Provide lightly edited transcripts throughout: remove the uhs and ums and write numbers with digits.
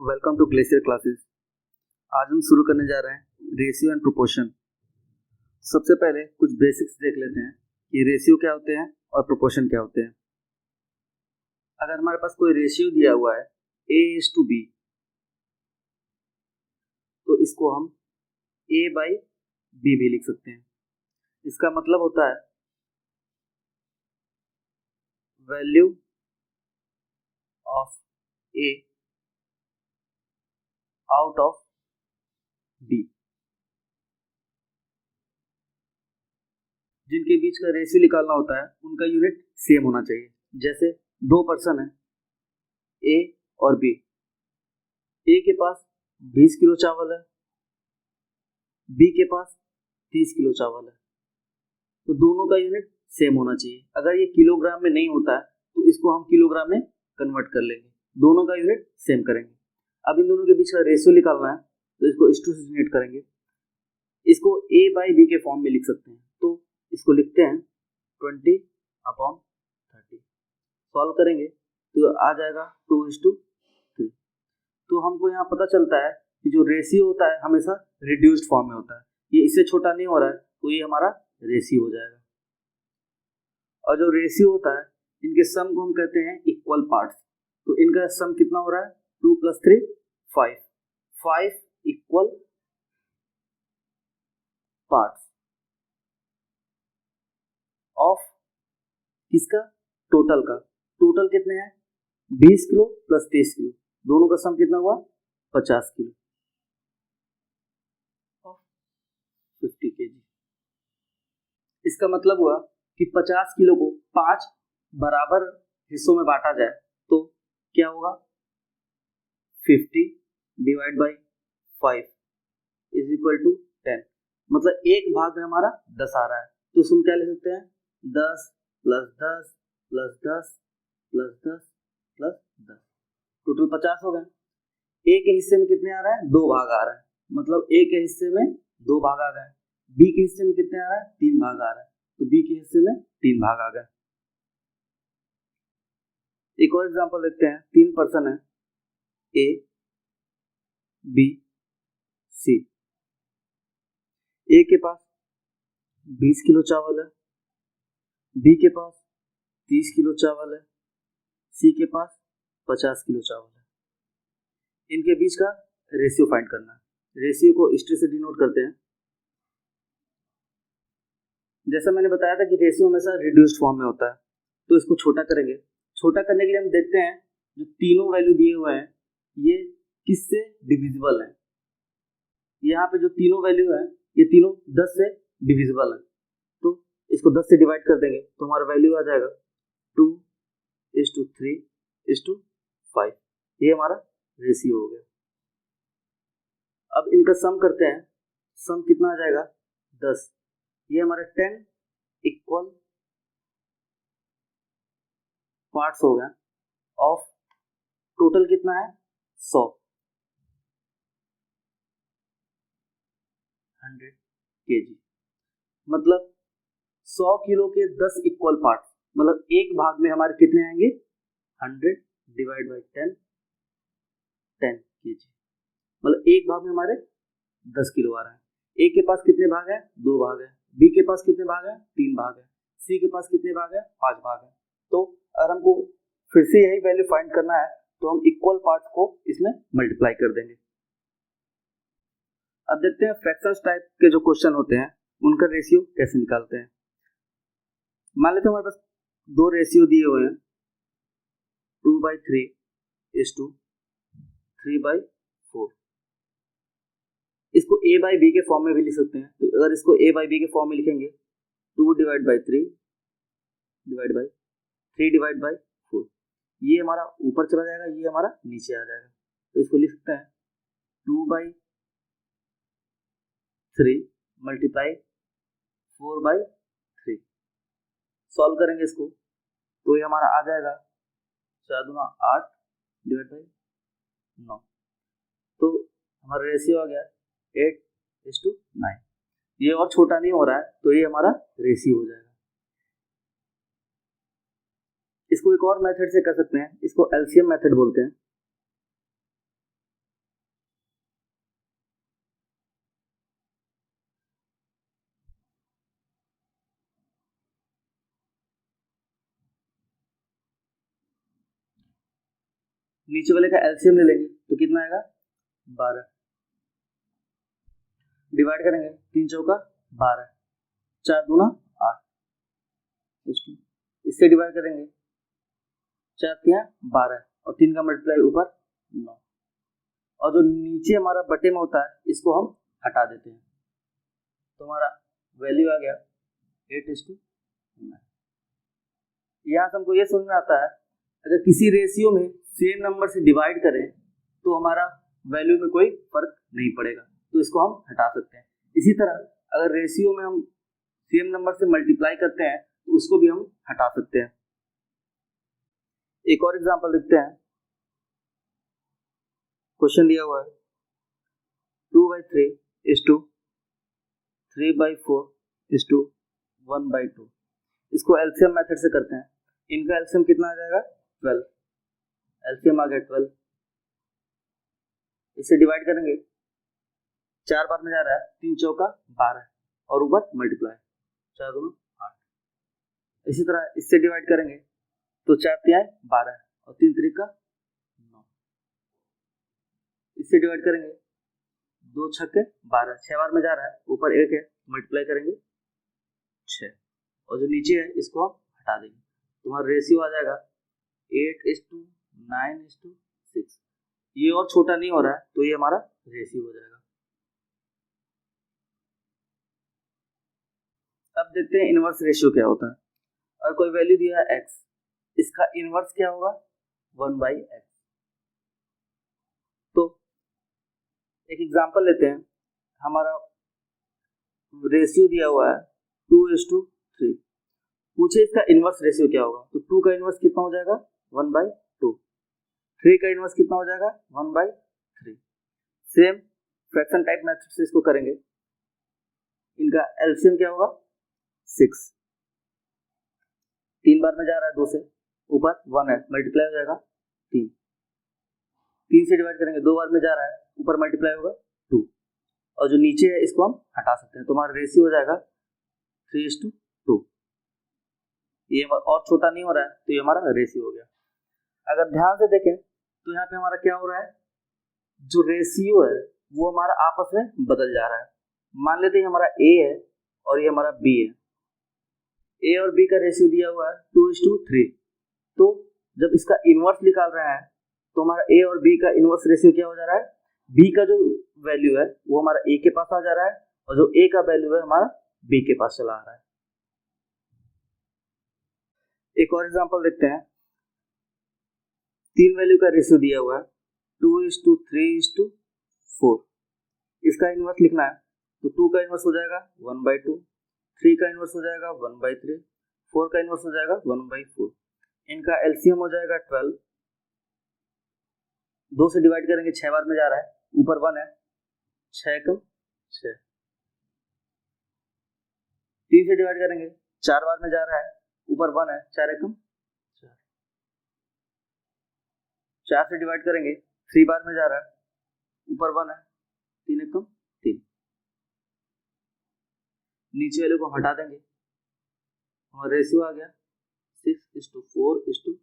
Welcome to glacier classes. आज हम शुरू करने जा रहे हैं रेशियो एंड प्रोपोर्शन। सबसे पहले कुछ बेसिक्स देख लेते हैं कि रेशियो क्या होते हैं और प्रोपोर्शन क्या होते हैं। अगर हमारे पास कोई रेशियो दिया हुआ है A:B, तो इसको हम A/B भी लिख सकते हैं। इसका मतलब होता है value of A out of B। जिनके बीच का रेशियो निकालना होता है उनका यूनिट सेम होना चाहिए। जैसे दो पर्सन है A और B, A के पास 20 किलो चावल है, B के पास 30 किलो चावल है, तो दोनों का यूनिट सेम होना चाहिए। अगर ये किलोग्राम में नहीं होता है तो इसको हम किलोग्राम में कन्वर्ट कर लेंगे, दोनों का यूनिट सेम करेंगे। अब इन दोनों के बीच का रेशियो निकालना है तो इसको इस टू से यूनिट करेंगे। इसको A/B के फॉर्म में लिख सकते हैं, तो इसको लिखते हैं 20/30। सॉल्व करेंगे तो आ जाएगा 2:3। तो हमको यहाँ पता चलता है कि जो रेशियो होता है हमेशा रिड्यूस्ड फॉर्म में होता है। ये इससे छोटा नहीं हो रहा है तो ये हमारा रेशियो हो जाएगा। और जो रेशियो होता है इनके सम को हम कहते हैं इक्वल पार्ट्स। तो इनका सम कितना हो रहा है 2 + 3 5 5 इक्वल पार्ट्स ऑफ किसका, टोटल का। टोटल कितने हैं 20 किलो + 30 किलो, दोनों का सम कितना हुआ 50 किलो ऑफ 50 kg। इसका मतलब हुआ कि 50 किलो को 5 बराबर हिस्सों में बांटा जाए तो क्या होगा 50 / 5 = 10। मतलब एक भाग में हमारा 10 आ रहा है तो इसमें क्या ले सकते हैं 10 + 10 + 10 + 10 + 10, टोटल 50 हो गए। ए के हिस्से में कितने आ रहा है 2 भाग आ रहा है, मतलब ए के हिस्से में 2 भाग आ गए। बी के हिस्से में कितने आ रहा है 3 भाग आ रहा है, तो बी के हिस्से में 3 भाग आ गए। एक और एग्जांपल देखते हैं। 3 पर्सन है A, B, C। A के पास 20 किलो चावल है, B के पास 30 किलो चावल है, C के पास 50 किलो चावल है। इनके बीच का रेशियो फाइंड करना है। रेशियो को इस तरह से डिनोट करते हैं। जैसा मैंने बताया था कि रेशियो हमेशा रिड्यूस्ड फॉर्म में होता है, तो इसको छोटा करेंगे। छोटा करने के लिए हम देखते हैं जो तीनों वैल्यू दिए हुए हैं ये किससे डिविजिबल है। यहाँ पे जो तीनों वैल्यू है ये तीनों 10 से डिविजिबल है, तो इसको 10 से डिवाइड कर देंगे तो हमारा वैल्यू आ जाएगा 2:3:5। ये हमारा रेशियो हो गया। अब इनका सम करते हैं। सम कितना आ जाएगा 10। ये हमारे 10 इक्वल पार्ट्स हो गया ऑफ टोटल कितना है 100 kg। मतलब 100 किलो के 10 इक्वल पार्ट, मतलब एक भाग में हमारे कितने आएंगे 100 / 10 kg। मतलब एक भाग में हमारे 10 किलो आ रहा है। ए के पास कितने भाग है 2 भाग है, बी के पास कितने भाग है 3 भाग है, सी के पास कितने भाग है 5 भाग है। तो अगर हमको फिर से यही वैल्यू फाइंड करना है तो हम इक्वल पार्ट्स को इसमें मल्टीप्लाई कर देंगे। अब देखते हैं फ्रैक्शंस टाइप के जो क्वेश्चन होते हैं उनका रेशियो कैसे निकालते हैं। मान लेते हैं हमारे पास दो रेशियो दिए हुए हैं 2/3:3/4। इसको A/B के फॉर्म में भी लिख सकते हैं। तो अगर इसको A/B के फॉर्म में लिखेंगे 2/3/3/4, ये हमारा ऊपर चला जाएगा, ये हमारा नीचे आ जाएगा। तो इसको लिख सकते हैं 2/3 × 4/3। सॉल्व करेंगे इसको तो ये हमारा आ जाएगा 4 × 8 / 9। तो हमारा रेशियो आ गया 8:9। ये और छोटा नहीं हो रहा है तो ये हमारा रेशियो हो जाएगा। इसको एक और मेथड से कर सकते हैं, इसको एलसीएम मेथड बोलते हैं। नीचे वाले का एलसीएम ले लेंगे तो कितना आएगा 12, डिवाइड करेंगे 3 चौका 12, 4 दूना 8, इससे डिवाइड करेंगे 4 तिया 12 और 3 का मल्टीप्लाई ऊपर 9, और जो नीचे हमारा बटे में होता है इसको हम हटा देते हैं, तो हमारा वैल्यू आ गया 8:9। यहाँ से हमको ये समझ में आता है अगर किसी रेशियो में सेम नंबर से डिवाइड करें तो हमारा वैल्यू में कोई फर्क नहीं पड़ेगा, तो इसको हम हटा सकते हैं। इसी तरह अगर रेशियो में हम सेम नंबर से मल्टीप्लाई करते हैं तो उसको भी हम हटा सकते हैं। एक और एग्जांपल देखते हैं। क्वेश्चन दिया हुआ है 2/3 = 3/4 = 1/2। इसको एलसीएम मेथड से करते हैं। इनका एलसीएम कितना आ जाएगा 12, एलसीएम आ गया 12। इसे डिवाइड करेंगे 4 बार में जा रहा है, 3 चौका 12 और ऊपर मल्टीप्लाई 4 दूना 8। इसी तरह इससे डिवाइड करेंगे तो 4 तिया 12 और 3 त्रिका 9। इससे डिवाइड करेंगे 2 छक्के 12, 6 बार में जा रहा है, ऊपर 1 है, मल्टीप्लाई करेंगे 6 और जो नीचे है इसको हम हटा देंगे, तुम्हारा रेशियो आ जाएगा 8:9:6। ये और छोटा नहीं हो रहा है तो ये हमारा रेशियो हो जाएगा। अब देखते हैं इनवर्स रेशियो क्या होता है। और कोई वैल्यू दिया है x, इसका इनवर्स क्या होगा 1/x। तो एक एग्जांपल लेते हैं। हमारा रेशियो दिया हुआ है 2:3, पूछे इसका इनवर्स रेशियो क्या होगा, तो 2 का इनवर्स कितना हो जाएगा 1/2, 3 का इनवर्स कितना हो जाएगा 1/3। सेम फ्रैक्शन टाइप मेथड से इसको करेंगे। इनका एलसीएम क्या होगा 6, 3 बार में जा रहा है 2 से, ऊपर 1 है, मल्टीप्लाई हो जाएगा 3, 3 से डिवाइड करेंगे 2 बार में जा रहा है, ऊपर मल्टीप्लाई होगा 2 और जो नीचे है इसको हम हटा सकते हैं, तो हमारा रेशियो हो जाएगा 3:2। ये और छोटा नहीं हो रहा है तो ये हमारा रेशियो हो गया। अगर ध्यान से देखें तो यहाँ पे हमारा क्या हो रहा है, जो रेशियो है वो हमारा आपस में बदल जा रहा है। मान लेते हैं हमारा ए है और ये हमारा बी है। ए और बी का रेशियो दिया हुआ है 2:3, तो जब इसका इनवर्स निकाल रहा है तो हमारा ए और बी का इनवर्स रेशियो क्या हो जा रहा है, बी का जो वैल्यू है वो हमारा ए के पास आ जा रहा है और जो ए का वैल्यू है हमारा बी के पास चला आ रहा है। एक और एग्जांपल देखते हैं। 3 वैल्यू का रेशियो दिया हुआ है 2:3:4। इसका इनवर्स लिखना है तो 2 का इनवर्स हो जाएगा 1/2, 3 का इनवर्स हो जाएगा 1/3, 4 का इनवर्स हो जाएगा 1/4। इनका एलसीएम हो जाएगा 12। 2 से डिवाइड करेंगे 6 बार में जा रहा है, ऊपर 1 है, 6 कम 6। 3 से डिवाइड करेंगे 4 बार में जा रहा है, ऊपर 1 है, 4 एकम 4। 4 से डिवाइड करेंगे 3 बार में जा रहा है, ऊपर 1 है, 3 एकम 3। नीचे वाले को हटा देंगे, हमारा रेशियो आ गया 6:4:3।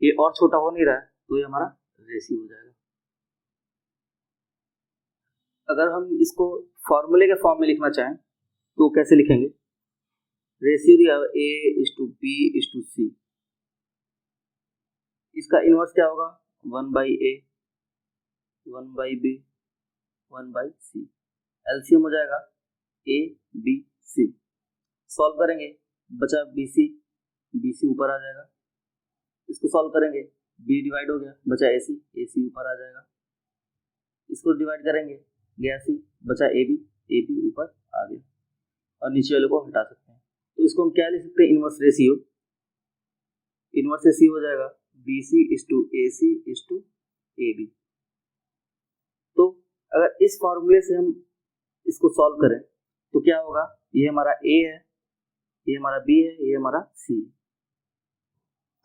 ये और छोटा हो नहीं रहा है तो ये हमारा रेशियो हो जाएगा। अगर हम इसको फॉर्मूले के फॉर्म में लिखना चाहें तो कैसे लिखेंगे, रेशियो दिया है A:B:C। इसका इनवर्स क्या होगा 1/A, 1/B, 1/C। एलसीएम हो जाएगा ABC। सॉल्व करेंगे, बचा BC, BC ऊपर आ जाएगा। इसको सॉल्व करेंगे, B डिवाइड हो गया, बचा AC, AC ऊपर आ जाएगा। इसको डिवाइड करेंगे, गया C, बचा AB, AB ऊपर आ गया और नीचे वाले को हटा सकते हैं। तो इसको हम क्या लिख सकते हैं, इनवर्स रेशियो। इनवर्स रेशियो हो जाएगा BC:AC:AB। तो अगर इस फॉर्मूले से हम इसको सॉल्व करें तो क्या होगा, ये हमारा A है, ये हमारा B है, ये हमारा C है।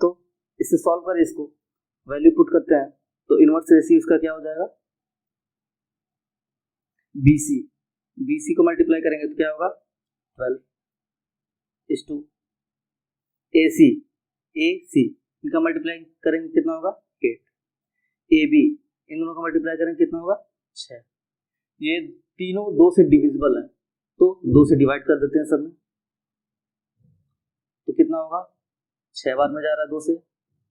तो इससे सॉल्व करें, इसको वैल्यू पुट करते हैं तो इनवर्स रेशियो इसका क्या हो जाएगा BC। BC को मल्टीप्लाई करेंगे तो क्या होगा 12:AC। AC इनका मल्टीप्लाई करेंगे कितना होगा 8। ए बी, इन दोनों का मल्टीप्लाई करेंगे कितना होगा 6। ये तीनों 2 से डिविजिबल है तो 2 से डिवाइड कर देते हैं सब में, तो कितना होगा 6 बार में जा रहा है 2 से,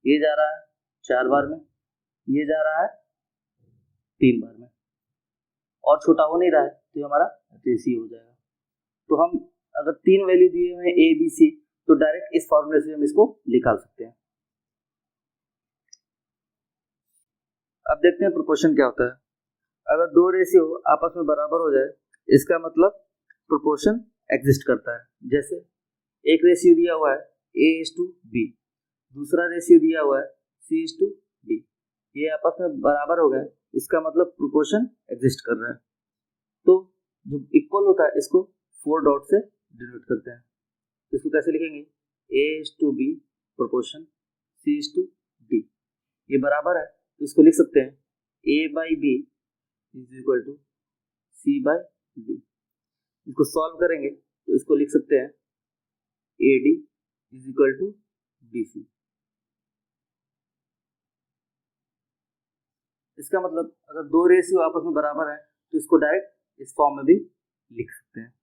ये जा रहा है 4 बार में, ये जा रहा है 3 बार में, और छोटा हो नहीं रहा है तो ये हमारा रेशियो हो जाएगा। तो हम अगर 3 वैल्यू दिए हुए हैं ए बी सी तो डायरेक्ट इस फॉर्मूले से हम इसको निकाल सकते हैं। अब देखते हैं प्रोपोर्शन क्या होता है। अगर 2 रेशियो आपस में बराबर हो जाए इसका मतलब प्रोपोर्शन एग्जिस्ट करता है। जैसे एक रेशियो दिया हुआ है A:B, दूसरा रेशियो दिया हुआ है C:D, ये आपस में बराबर हो गए, इसका मतलब प्रोपोर्शन एग्जिस्ट कर रहा है। तो जो इक्वल होता है इसको 4 डॉट से डिनोट करते हैं। इसको कैसे लिखेंगे A:B प्रोपोर्शन C:D, ये बराबर है तो इसको लिख सकते हैं A/B is equal to C/D। इसको सॉल्व करेंगे तो इसको लिख सकते हैं AD is equal to BC। इसका मतलब अगर 2 रेशियो आपस में बराबर है तो इसको डायरेक्ट इस फॉर्म में भी लिख सकते हैं।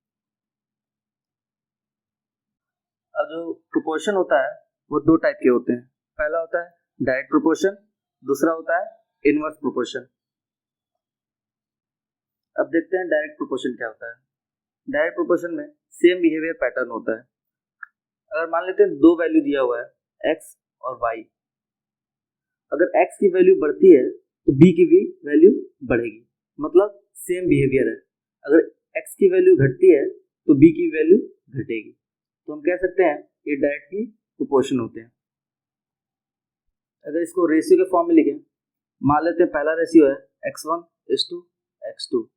अब जो प्रोपोर्शन होता है वो 2 टाइप के होते हैं। पहला होता है डायरेक्ट प्रोपोर्शन, दूसरा होता है इनवर्स प्रोपोर्शन। अब देखते हैं डायरेक्ट प्रोपोर्शन क्या होता है। डायरेक्ट प्रोपोर्शन में सेम बिहेवियर पैटर्न होता है। अगर मान लेते हैं 2 वैल्यू दिया हुआ है x और y, अगर x की वैल्यू बढ़ती है तो b की भी वैल्यू बढ़ेगी, मतलब सेम बिहेवियर है। अगर x की वैल्यू घटती है तो b की वैल्यू घटेगी, तो हम कह सकते हैं ये डायरेक्टली प्रोपोर्शन होते हैं। अगर इसको रेशियो के फॉर्म में लिखें, मान लेते हैं पहला रेशियो है x1:x2,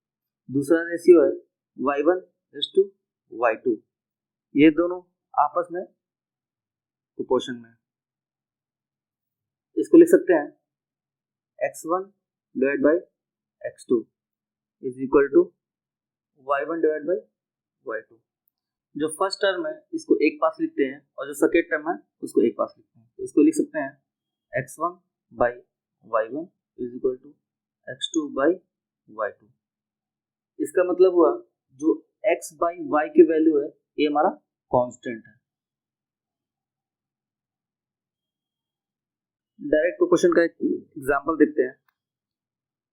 दूसरा रेशियो है y1:y2, ये दोनों आपस में प्रोपोर्शन में। इसको लिख सकते हैं x1/x2 is equal to y1/y2। जो फर्स्ट टर्म है इसको एक पास लिखते हैं और जो सेकेंड टर्म है उसको एक पास लिखते हैं। तो इसको लिख सकते हैं x1/y1 is equal to x2/y2। इसका मतलब हुआ जो x/y की वैल्यू है ये हमारा कांस्टेंट है। डायरेक्ट प्रोपोर्शन का एक एग्जांपल देखते हैं।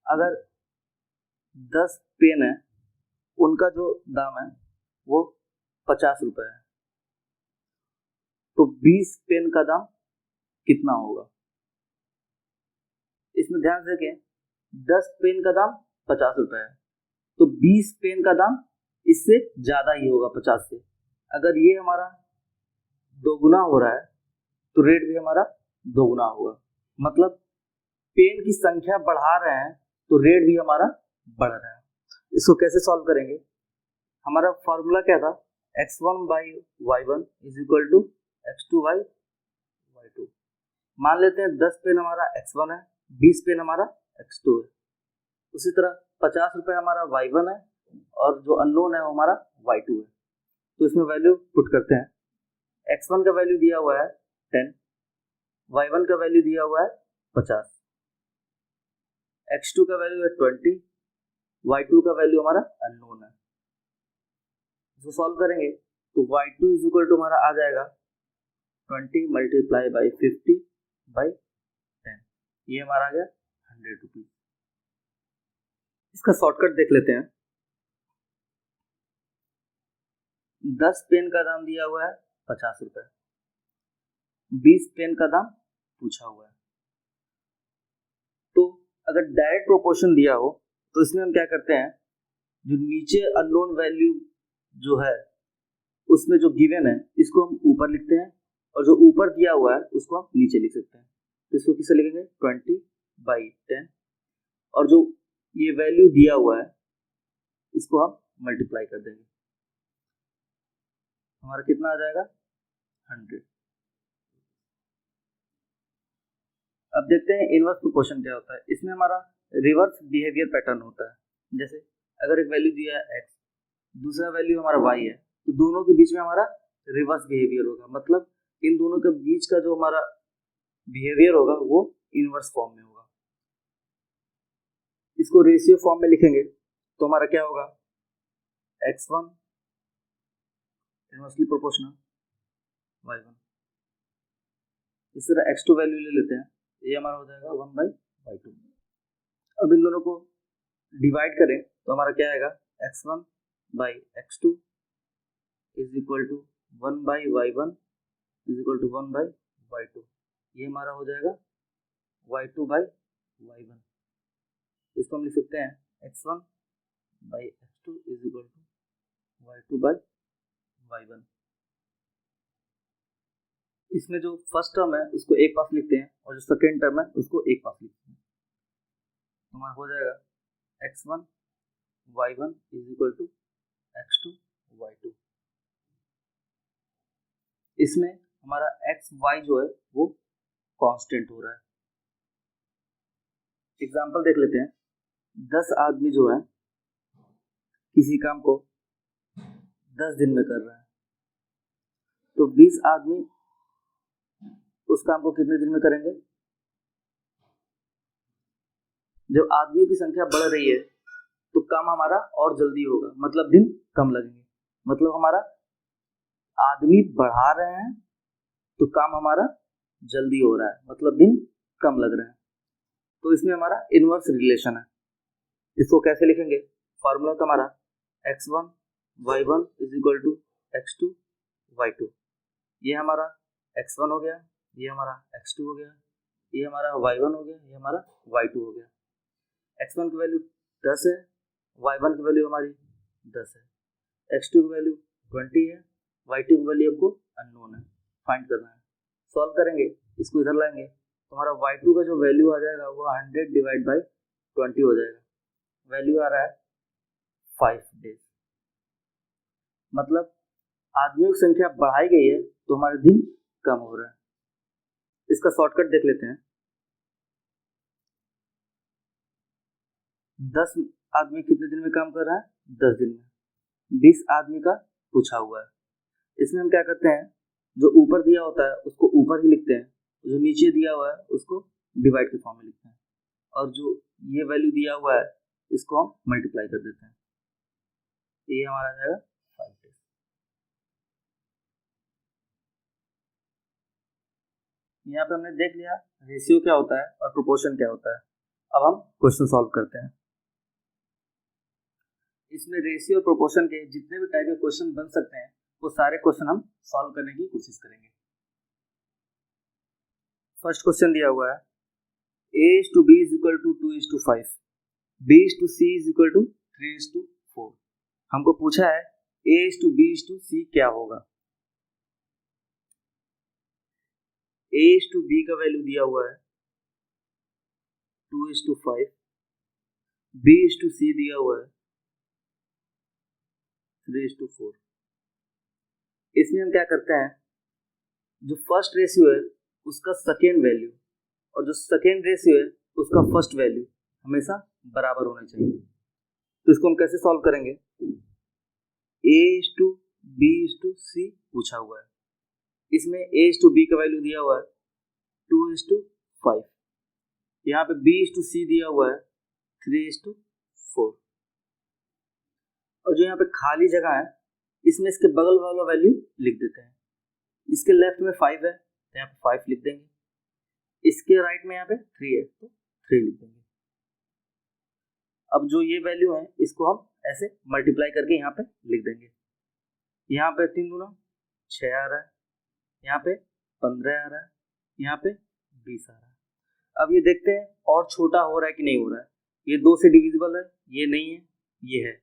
अगर 10 पेन है, उनका जो दाम है वो 50 रुपए है, तो 20 पेन का दाम कितना होगा। इसमें ध्यान से देखें, 10 पेन का दाम 50 रुपए है तो 20 पेन का दाम इससे ज्यादा ही होगा 50 से। अगर ये हमारा दोगुना हो रहा है तो रेट भी हमारा दोगुना होगा, मतलब पेन की संख्या बढ़ा रहे हैं तो रेट भी हमारा बढ़ रहा है। इसको कैसे सॉल्व करेंगे, हमारा फॉर्मूला क्या था x1/y1 is equal to x2/y2। मान लेते हैं 10 पेन हमारा x1 है, 20 पेन हमारा x2 है। उसी तरह 50 रुपए हमारा y1 है और जो अननोन है वो हमारा y2 है। तो इसमें वैल्यू पुट करते हैं। x1 का वैल्यू दिया हुआ है 10, y1 का वैल्यू दिया हुआ है 50, x2 का वैल्यू है 20, y2 का वैल्यू हमारा अननोन है। इसको सॉल्व करेंगे तो y2 इज इक्वल टू हमारा आ जाएगा 20 मल्टीप्लाई बाई 50/10, ये हमारा आ गया 100 रुपीज। इसका शॉर्टकट देख लेते हैं। 10 पेन का दाम दिया हुआ है 50 रुपए, 20 पेन का दाम पूछा हुआ है। तो अगर डायरेक्ट प्रोपोर्शन दिया हो तो इसमें हम क्या करते हैं, जो नीचे अननोन वैल्यू जो है उसमें जो गिवन है इसको हम ऊपर लिखते हैं और जो ऊपर दिया हुआ है उसको हम नीचे लिख सकते हैं। तो इसको किससे लिखेंगे 20/10 और जो ये वैल्यू दिया हुआ है इसको हम मल्टीप्लाई कर देंगे, हमारा कितना आ जाएगा 100। अब देखते हैं इनवर्स प्रोपोर्शन क्या होता है। इसमें हमारा रिवर्स बिहेवियर पैटर्न होता है। जैसे अगर एक वैल्यू दिया है x, दूसरा वैल्यू हमारा y है, तो दोनों के बीच में हमारा रिवर्स बिहेवियर होगा, मतलब इन दोनों के बीच का जो हमारा बिहेवियर होगा वो इनवर्स फॉर्म में होगा। इसको रेशियो फॉर्म में लिखेंगे तो हमारा क्या होगा, x1 इनवर्सली प्रोपोर्शनल y1। इस तरह x2 वैल्यू ले लेते हैं, ये हमारा हो जाएगा 1/y2। अब इन दोनों को डिवाइड करें तो हमारा क्या आएगा, x1/x2 is equal to 1/y1 is equal to 1/y2। ये हमारा हो जाएगा y2/y1। इसको हम लिख सकते हैं x1/x2 is equal to y2/y1। इसमें जो फर्स्ट टर्म है उसको एक पास लिखते हैं और जो सेकेंड टर्म है उसको एक पास लिखते हैं। हमारा हो जाएगा x1/y1 is equal to x2/y2। इसमें हमारा xy जो है वो कांस्टेंट हो रहा है। एग्जांपल देख लेते हैं। 10 आदमी जो है किसी काम को 10 दिन में कर रहा है, तो 20 आदमी उस काम को कितने दिन में करेंगे। जब आदमियों की संख्या बढ़ रही है तो काम हमारा और जल्दी होगा, मतलब दिन कम लगेंगे। मतलब हमारा आदमी बढ़ा रहे हैं तो काम हमारा जल्दी हो रहा है, मतलब दिन कम लग रहे हैं। तो इसमें हमारा इनवर्स रिलेशन है। इसको कैसे लिखेंगे, फॉर्मूला तो हमारा x1/y1 is equal to x2/y2। ये हमारा x1 हो गया, ये हमारा x2 हो गया, ये हमारा y1 हो गया, ये हमारा y2 हो गया। x1 की वैल्यू 10 है, y1 की वैल्यू हमारी 10 है, x2 की वैल्यू 20 है, y2 की वैल्यू हमको अननोन है, फाइंड करना है। सॉल्व करेंगे, इसको इधर लाएंगे तो हमारा y2 का जो वैल्यू आ जाएगा वो 100 डिवाइड बाई 20 हो जाएगा। वैल्यू आ रहा है 5 डेज। मतलब आदमियों की संख्या बढ़ाई गई है तो हमारे दिन कम हो रहा है। इसका शॉर्टकट देख लेते हैं। 10 आदमी कितने दिन में काम कर रहा है, 10 दिन में। 20 आदमी का पूछा हुआ है। इसमें हम क्या करते हैं, जो ऊपर दिया होता है उसको ऊपर ही लिखते हैं, जो नीचे दिया हुआ है उसको डिवाइड के फॉर्म में लिखते हैं, और जो ये वैल्यू दिया हुआ है इसको हम मल्टीप्लाई कर देते हैं। ये हमारा आ जाएगा 5 डेज। यहाँ पे हमने देख लिया रेशियो क्या होता है और प्रोपोर्शन क्या होता है। अब हम क्वेश्चन सॉल्व करते हैं। इसमें रेशियो और प्रोपोर्शन के जितने भी टाइप के क्वेश्चन बन सकते हैं वो सारे क्वेश्चन हम सॉल्व करने की कोशिश करेंगे। फर्स्ट क्वेश्चन दिया हुआ है a/b is equal to 2:5, b/c is equal to 3:4। हमको पूछा है a/b/c क्या होगा। a/b का वैल्यू दिया हुआ है 2:5, b/c दिया हुआ है 3:4। इसमें हम क्या करते हैं, जो फर्स्ट रेशियो है उसका सेकेंड वैल्यू और जो सेकेंड रेशियो है उसका फर्स्ट वैल्यू हमेशा बराबर होना चाहिए। तो इसको हम कैसे सॉल्व करेंगे, a/b/c पूछा हुआ है, इसमें a/b का वैल्यू दिया हुआ है 2:5, यहाँ पे b/c दिया हुआ है 3:4, और जो यहाँ पे खाली जगह है इसमें इसके बगल वाला वैल्यू लिख देते हैं। इसके लेफ्ट में 5 है तो यहाँ पे 5 लिख देंगे, इसके राइट में यहाँ पे 3 है तो 3 लिख देंगे। अब जो ये वैल्यू है इसको हम ऐसे मल्टीप्लाई करके यहाँ पे लिख देंगे। यहाँ पे 3 दूना 6 आ रहा है, यहाँ पे 15 आ रहा है, यहाँ पे 20 आ रहा है। अब ये देखते हैं और छोटा हो रहा है कि नहीं हो रहा है। ये 2 से डिविजिबल है, ये नहीं है, ये है,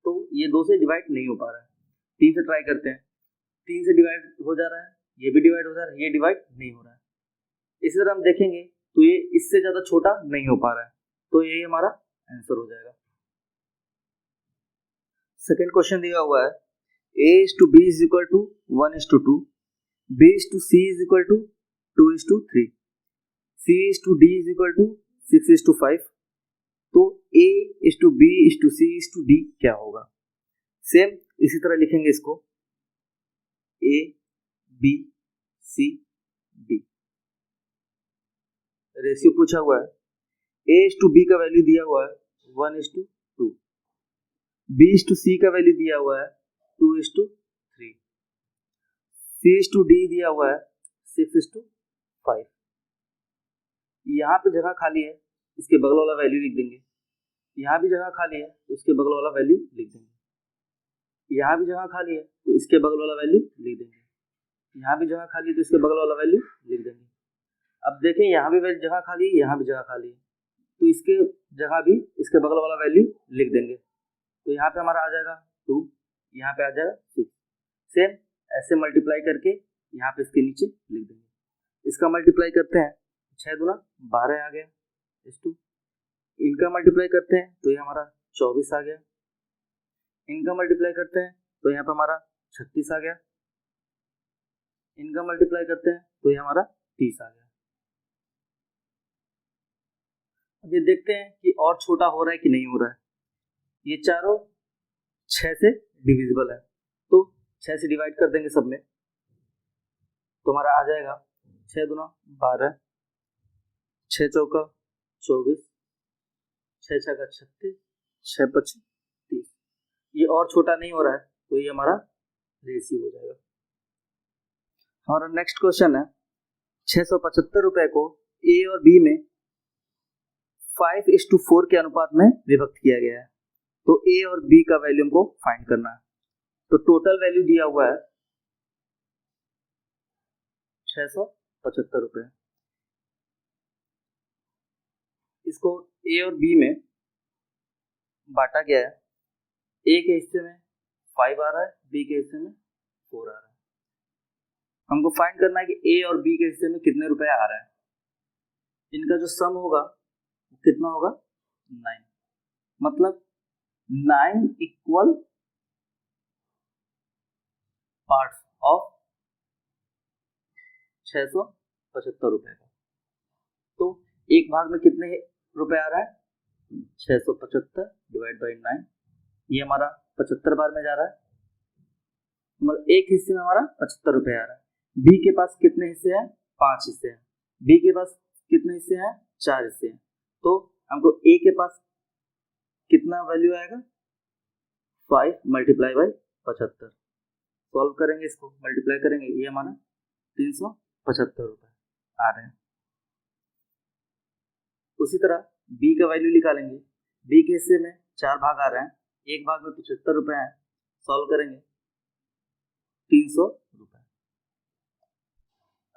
तो ये 2 से डिवाइड नहीं हो पा रहा है। 3 से ट्राई करते हैं, 3 से डिवाइड हो जा रहा है, ये भी डिवाइड हो जा रहा है, ये डिवाइड नहीं हो रहा है। इसी तरह हम देखेंगे तो ये इससे ज्यादा छोटा नहीं हो पा रहा है, तो यही हमारा आंसर हो जाएगा। सेकेंड क्वेश्चन दिया हुआ है a/b is equal to 1:2, b/c is equal to 2:3, c/d is equal to 6:5। तो a/b/c/d क्या होगा। सेम इसी तरह लिखेंगे इसको a b c d। Ratio पूछा हुआ है A/B का वैल्यू दिया हुआ है 1:2, B/C का वैल्यू दिया हुआ है 2:3, C/D दिया हुआ है 6:5। यहाँ पे जगह खाली है, इसके बगल वाला वैल्यू लिख देंगे। यहाँ भी जगह खाली है तो इसके बगल वाला वैल्यू लिख देंगे। यहाँ भी जगह खाली है तो इसके बगल वाला वैल्यू लिख देंगे। यहाँ भी जगह खाली है तो इसके बगल वाला वैल्यू लिख देंगे। अब देखें यहाँ भी जगह खाली है, यहाँ भी जगह खाली है, तो इसके जगह भी इसके बगल वाला वैल्यू लिख देंगे। तो यहाँ पे हमारा आ जाएगा 2, यहाँ पे आ जाएगा 6। सेम ऐसे मल्टीप्लाई करके यहाँ पे इसके नीचे लिख देंगे। इसका मल्टीप्लाई करते हैं 6 दूना 12 आ गया S2। इनका मल्टीप्लाई करते हैं तो ये हमारा 24 आ गया। इनका मल्टीप्लाई करते हैं तो यहाँ पे हमारा 36 आ गया। इनका मल्टीप्लाई करते हैं तो ये हमारा 30 आ गया। अब ये देखते हैं कि और छोटा हो रहा है कि नहीं हो रहा है। ये चारों 6 से डिविजिबल है, तो 6 से डिवाइड कर देंगे सब में, तो हमारा आ जाएगा 6 दूना 12, 6 चौका 24, 6 छक्का 36, 6 पच्चीस 30। ये और छोटा नहीं हो रहा है तो ये हमारा रेशियो हो जाएगा। हमारा नेक्स्ट क्वेश्चन है 675 रुपए को A और B में 5:4 के अनुपात में विभक्त किया गया है। तो A और B का वैल्यू हमको फाइंड करना है। तो टोटल वैल्यू दिया हुआ है 675 रुपए। इसको A और B में बांटा गया है। A के हिस्से में 5 आ रहा है, B के हिस्से में 4 आ रहा है। हमको फाइंड करना है कि A और B के हिस्से में कितने रुपए आ रहा है। इनका जो सम होगा कितना होगा 9, मतलब 9 इक्वल पार्ट्स ऑफ 675 रुपए का। तो एक भाग में कितने रुपए आ रहा है 675 डिवाइड बाई 9, ये हमारा 75 बार में जा रहा है, मतलब एक हिस्से में हमारा 75 रुपए आ रहा है। B के पास कितने हिस्से हैं 5 हिस्से हैं, B के पास कितने हिस्से हैं 4 हिस्से हैं। तो हमको A के पास कितना वैल्यू आएगा 5 मल्टीप्लाई बाई 75। सॉल्व करेंगे, इसको मल्टीप्लाई करेंगे, ये हमारा 375 रुपए आ रहे हैं। उसी तरह B का वैल्यू निकालेंगे। B के हिस्से में 4 भाग आ रहे हैं, एक भाग में 75 रुपए हैं, सॉल्व करेंगे 300 रुपए।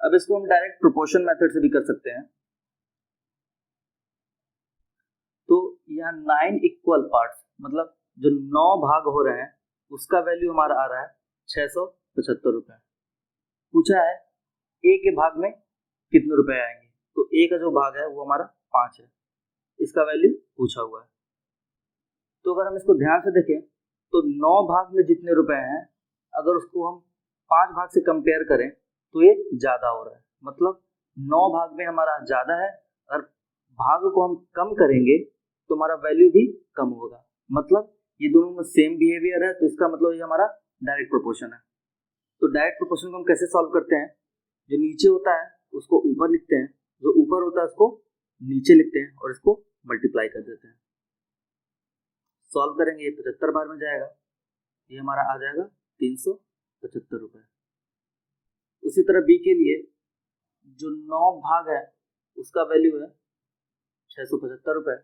अब इसको हम डायरेक्ट प्रोपोर्शन मेथड से भी कर सकते हैं। तो यहाँ 9 इक्वल पार्ट्स, मतलब जो 9 भाग हो रहे हैं उसका वैल्यू हमारा आ रहा है 675 रुपए। पूछा है A के भाग में कितने रुपए आएंगे, तो A का जो भाग है वो हमारा 5 है, इसका वैल्यू पूछा हुआ है। तो अगर हम इसको ध्यान से देखें तो 9 भाग में जितने रुपए हैं अगर उसको हम 5 भाग से कंपेयर करें तो ये ज्यादा हो रहा है, मतलब 9 भाग में हमारा ज्यादा है। अगर भाग को हम कम करेंगे तो हमारा वैल्यू भी कम होगा, मतलब ये दोनों में सेम बिहेवियर है, तो इसका मतलब ये हमारा डायरेक्ट प्रोपोर्शन है। तो डायरेक्ट प्रोपोर्शन को हम कैसे सॉल्व करते हैं, जो नीचे होता है उसको ऊपर लिखते हैं, जो ऊपर होता है उसको नीचे लिखते हैं और इसको मल्टीप्लाई कर देते हैं। सॉल्व करेंगे, ये 75 बार में जाएगा, ये हमारा आ जाएगा 375 रुपए। उसी तरह B के लिए जो 9 भाग है उसका वैल्यू है 675 रुपए,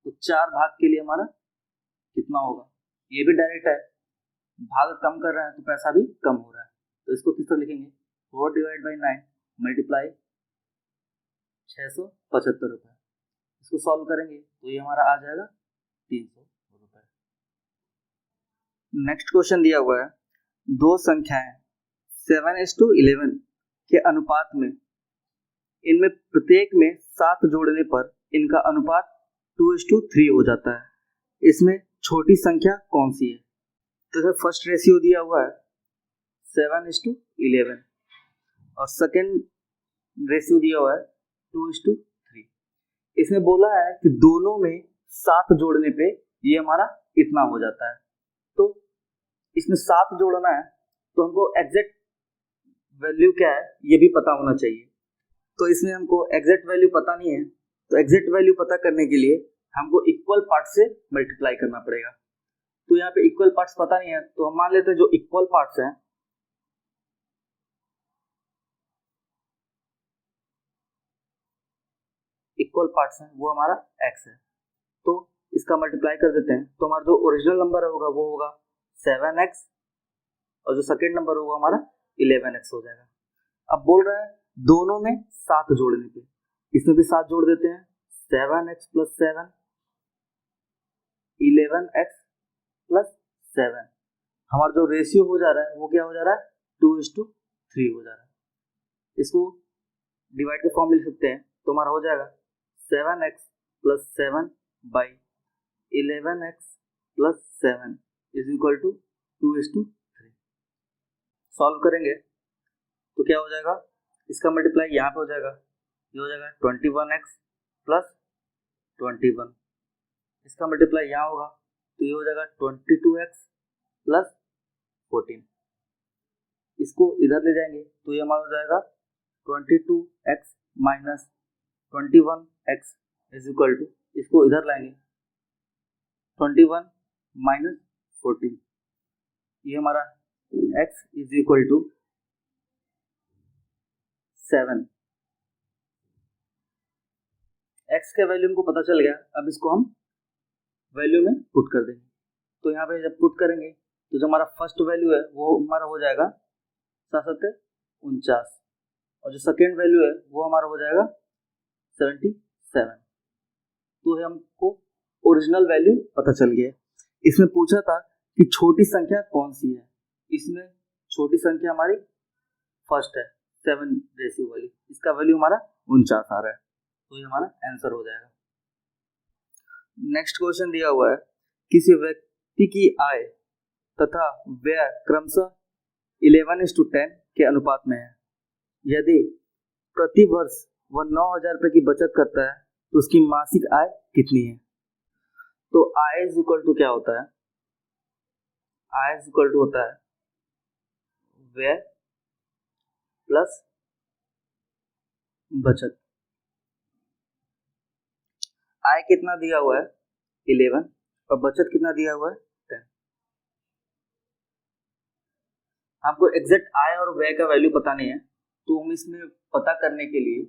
तो 4 भाग के लिए हमारा कितना होगा, ये भी डायरेक्ट है, भाग कम कर रहे हैं तो पैसा भी कम हो रहा है। तो इसको किस तरह लिखेंगे 4 डिवाइड बाई 9 मल्टीप्लाई 675 रुपए। इसको सॉल्व करेंगे तो ये हमारा आ जाएगा 300 रुपए। नेक्स्ट क्वेश्चन दिया हुआ है, दो संख्याएं 7:11 के अनुपात में, इनमें प्रत्येक में 7 जोड़ने पर इनका अनुपात 2:3 हो जाता है, इसमें छोटी संख्या कौन सी है। तो फर्स्ट रेशियो दिया हुआ है 7:11 और सेकेंड रेशियो दिया हुआ है 2:3। इसमें बोला है कि दोनों में 7 जोड़ने पे ये हमारा इतना हो जाता है। तो इसमें 7 जोड़ना है तो हमको एग्जैक्ट वैल्यू क्या है ये भी पता होना चाहिए। तो इसमें हमको एग्जैक्ट वैल्यू पता नहीं है, तो एग्जैक्ट वैल्यू पता करने के लिए हमको इक्वल पार्ट से मल्टीप्लाई करना पड़ेगा। तो यहाँ पे इक्वल पार्ट्स पता नहीं है, तो हम मान लेते हैं जो इक्वल पार्ट्स हैं वो हमारा x है, तो इसका मल्टीप्लाई कर देते हैं। तो हमारा जो ओरिजिनल नंबर होगा वो होगा 7x और जो सेकेंड नंबर होगा हमारा 11x हो जाएगा। अब बोल रहा है दोनों में 7 जोड़ने पे, इसमें भी 7 जोड़ देते हैं। 7x + 7 11x + 7, हमारा जो रेशियो हो जा रहा है वो क्या हो जा रहा है 2:3 हो जा रहा है। इसको डिवाइड के फॉर्म में लिख सकते हैं, तो हमारा हो जाएगा 7x + 7 / 11x + 7 = 2:3। सॉल्व करेंगे तो क्या हो जाएगा, इसका मल्टीप्लाई यहाँ पे हो जाएगा, ये हो जाएगा 21x + 21, इसका मल्टीप्लाई यहाँ होगा तो ये हो जाएगा 22x + 14, इसको इधर ले जाएंगे तो ये हमारा हो जाएगा 22x - 21x = इसको इधर लाएंगे 21 - 14, ये हमारा x = 7। x के वैल्यू हमको पता चल गया, अब इसको हम वैल्यू में पुट कर देंगे। तो यहाँ पे जब पुट करेंगे तो जो हमारा फर्स्ट वैल्यू है वो हमारा हो जाएगा 7×7 = 49 और जो सेकेंड वैल्यू है वो हमारा हो जाएगा 77। तो हमको ओरिजिनल वैल्यू पता चल गया। इसमें पूछा था कि छोटी संख्या कौन सी है, इसमें छोटी संख्या हमारी फर्स्ट है 7 रेशियो वाली, इसका वैल्यू हमारा 49 आ रहा है, तो ये हमारा आंसर हो जाएगा। नेक्स्ट क्वेश्चन दिया हुआ है किसी व्यक्ति की आय तथा व्यय क्रमशः 11:10 के अनुपात में है। यदि प्रति वर्ष वह 9,000 रुपए की बचत करता है तो उसकी मासिक आय कितनी है। तो आय = क्या होता है, आय = होता है व्यय प्लस बचत। आय कितना दिया हुआ है 11 और बचत कितना दिया हुआ है 10। आपको एग्जैक्ट आय और व्यय का वैल्यू पता नहीं है, तो हम इसमें पता करने के लिए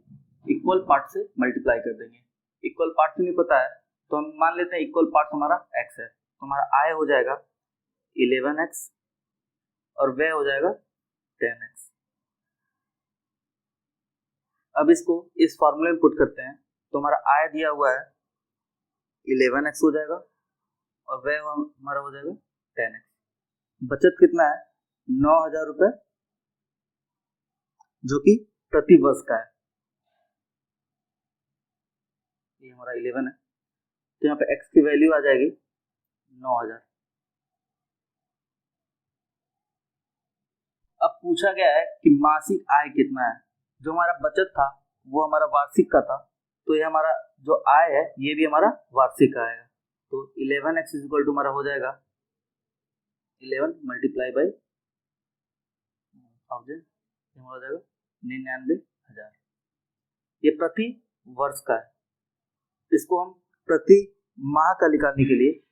इक्वल पार्ट से मल्टीप्लाई कर देंगे। इक्वल पार्ट से नहीं पता है तो हम मान लेते हैं इक्वल पार्ट हमारा x है, तो हमारा आय हो जाएगा 11x और व्यय हो जाएगा 10x। अब इसको इस फॉर्मूले में पुट करते हैं, तो हमारा आय दिया हुआ है 11x हो जाएगा और व्यय हमारा हो जाएगा 10x। बचत कितना है 9,000 रुपए जो कि प्रति वर्ष का है, ये हमारा 11 है, तो यहाँ पे x की वैल्यू आ जाएगी 9,000। अब पूछा गया है कि मासिक आय कितना है। जो हमारा बचत था वो हमारा वार्षिक का था, तो ये हमारा जो आय है ये भी हमारा वार्षिक आएगा। तो 11x = हमारा हो जाएगा 11 × 1000, हमारा हो जाएगा 99,000। ये प्रति वर्ष का है। इसको हम प्रति माह का निकालने के लिए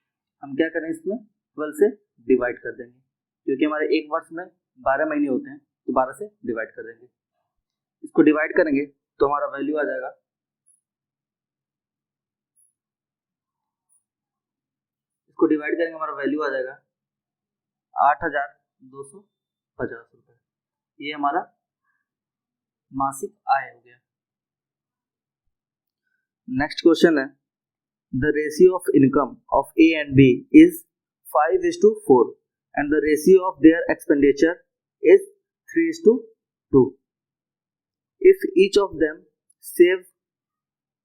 हम क्या करें, इसमें 12 से डिवाइड कर देंगे, क्योंकि हमारे एक वर्ष में 12 महीने होते हैं, तो 12 से डिवाइड कर देंगे। इसको डिवाइड करेंगे तो हमारा वैल्यू आ जाएगा, इसको डिवाइड करेंगे हमारा वैल्यू आ जाएगा 8,250 रुपए। ये हमारा मासिक आय हो गया। नेक्स्ट क्वेश्चन है the ratio of income of A and B is 5:4 and the ratio of their expenditure is 3:2. If each of them save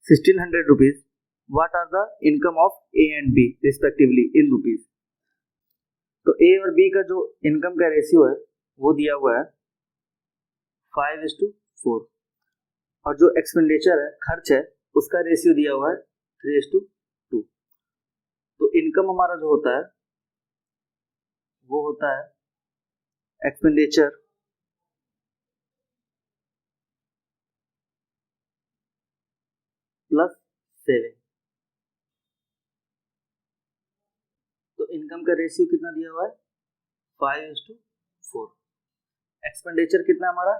1,600 rupees, what are the income of A and B respectively in rupees? तो A और B का जो income का ratio है वो दिया हुआ है 5:4 और जो एक्सपेंडिचर है, खर्च है, उसका रेशियो दिया हुआ है 3:2। तो इनकम हमारा जो होता है वो होता है एक्सपेंडिचर प्लस सेविंग। तो इनकम का रेशियो कितना दिया हुआ है 5:4। एक्सपेंडिचर कितना हमारा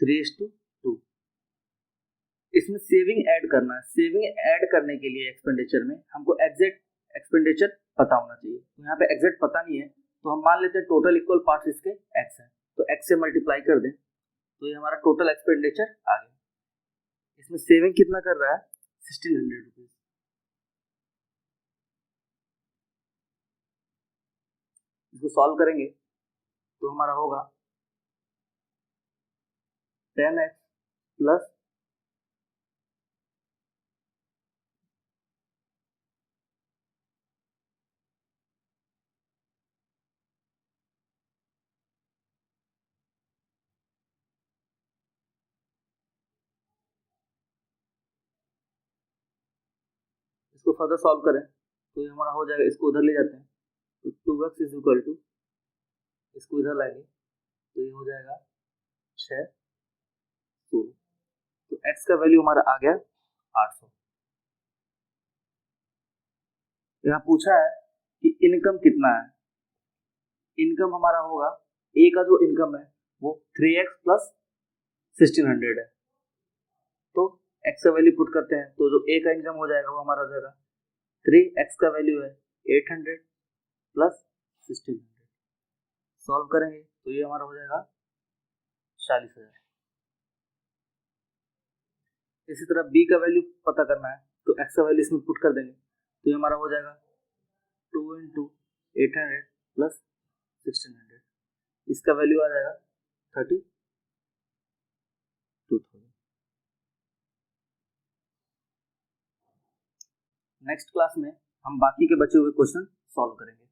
3:2। इसमें सेविंग ऐड करना है। सेविंग ऐड करने के लिए एक्सपेंडिचर में हमको एग्जैक्ट एक्सपेंडिचर पता होना चाहिए। तो यहाँ पे एग्जैक्ट पता नहीं है तो हम मान लेते हैं टोटल इक्वल पार्ट्स इसके एक्स है, तो एक्स से मल्टीप्लाई कर दें तो ये हमारा टोटल एक्सपेंडिचर आ गया। इसमें सेविंग कितना कर रहा है 1600 रुपीज। इसको सॉल्व करेंगे तो हमारा होगा 10x प्लस इसको फर्दर सॉल्व करें तो ये हमारा हो जाएगा, इसको उधर ले जाते हैं तो 2x इज इक्वल टू, इसको इधर लाएंगे तो ये हो जाएगा 6 16। तो x का वैल्यू हमारा आ गया 800। यहाँ पूछा है कि इनकम कितना है। इनकम हमारा होगा, ए का जो इनकम है वो 3x प्लस 1600 है। तो x का वैल्यू पुट करते हैं तो जो ए का इनकम हो जाएगा वो हमारा हो जाएगा 3x का वैल्यू है 800 प्लस 1600। सॉल्व करेंगे तो ये हमारा हो जाएगा 40,000। इसी तरह b का वैल्यू पता करना है तो x का वैल्यू इसमें पुट कर देंगे तो ये हमारा हो जाएगा 2 × 800 प्लस 1600। इसका वैल्यू आ जाएगा 32,000। नेक्स्ट क्लास में हम बाकी के बचे हुए क्वेश्चन सॉल्व करेंगे।